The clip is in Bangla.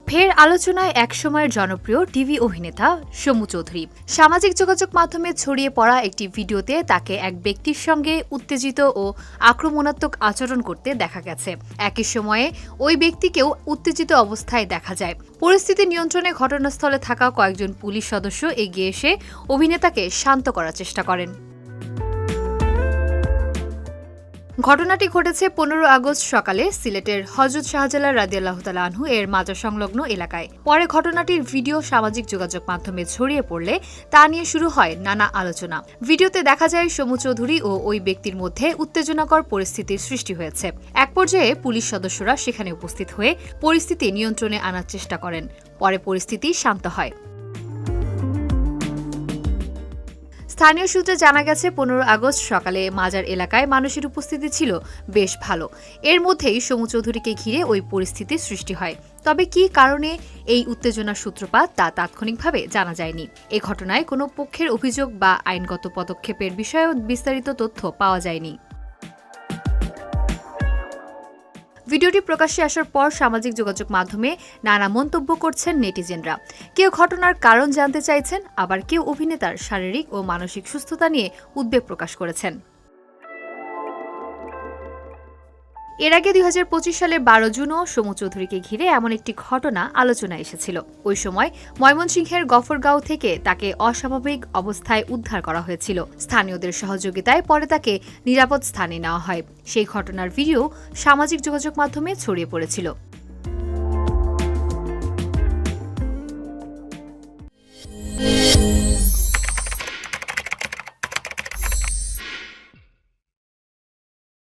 ফের আলোচনায় একসময়ের জনপ্রিয় টিভি অভিনেতা সমু চৌধুরী। সামাজিক যোগাযোগ মাধ্যমে ছড়িয়ে পড়া একটি ভিডিওতে তাকে এক ব্যক্তির সঙ্গে উত্তেজিত ও আক্রমণাত্মক আচরণ করতে দেখা গেছে। একই সময়ে ওই ব্যক্তিকেও উত্তেজিত অবস্থায় দেখা যায়। পরিস্থিতি নিয়ন্ত্রণে ঘটনাস্থলে থাকা কয়েকজন পুলিশ সদস্য এগিয়ে এসে অভিনেতাকে শান্ত করার চেষ্টা করেন। ঘটনাটি ঘটেছে 15 আগস্ট সকালে সিলেটের হযরত শাহজালাল রাদিয়াল্লাহু তাআলা আনহু এর মাজার সংলগ্ন এলাকায়। পরে ঘটনাটির ভিডিও সামাজিক যোগাযোগ মাধ্যমে ছড়িয়ে পড়লে তা নিয়ে শুরু হয় নানা আলোচনা। ভিডিওতে দেখা যায় সমু চৌধুরী ও ওই ব্যক্তির মধ্যে উত্তেজনাকর পরিস্থিতির সৃষ্টি হয়েছে। এক পর্যায়ে পুলিশ সদস্যরা সেখানে উপস্থিত হয়ে পরিস্থিতি নিয়ন্ত্রণে আনার চেষ্টা করেন। পরে পরিস্থিতি শান্ত হয়। স্থানীয় সূত্রে জানা গেছে 15 আগস্ট সকালে মাজার এলাকায় মানুষের উপস্থিতি ছিল বেশ ভালো। এর মধ্যেই সমু চৌধুরীকে ঘিরে ওই পরিস্থিতির সৃষ্টি হয়। তবে কী কারণে এই উত্তেজনার সূত্রপাত তা তাৎক্ষণিকভাবে জানা যায়নি। এ ঘটনায় কোনো পক্ষের অভিযোগ বা আইনগত পদক্ষেপের বিষয়েও বিস্তারিত তথ্য পাওয়া যায়নি। ভিডিওটি প্রকাশ্যে আসার পর সামাজিক যোগাযোগ মাধ্যমে নানা মন্তব্য করছেন নেটিজেনরা। কেউ ঘটনার কারণ জানতে চাইছেন, আবার কেউ অভিনেতার শারীরিক ও মানসিক সুস্থতা নিয়ে উদ্বেগ প্রকাশ করেছেন। এর আগে 2025 সালের 12 জুনও সমু চৌধুরীকে ঘিরে এমন একটি ঘটনা আলোচনায় এসেছিল। ওই সময় ময়মনসিংহের গফরগাঁও থেকে তাকে অস্বাভাবিক অবস্থায় উদ্ধার করা হয়েছিল। স্থানীয়দের সহযোগিতায় পরে তাকে নিরাপদ স্থানে নেওয়া হয়। সেই ঘটনার ভিডিও সামাজিক যোগাযোগ মাধ্যমে ছড়িয়ে পড়েছিল।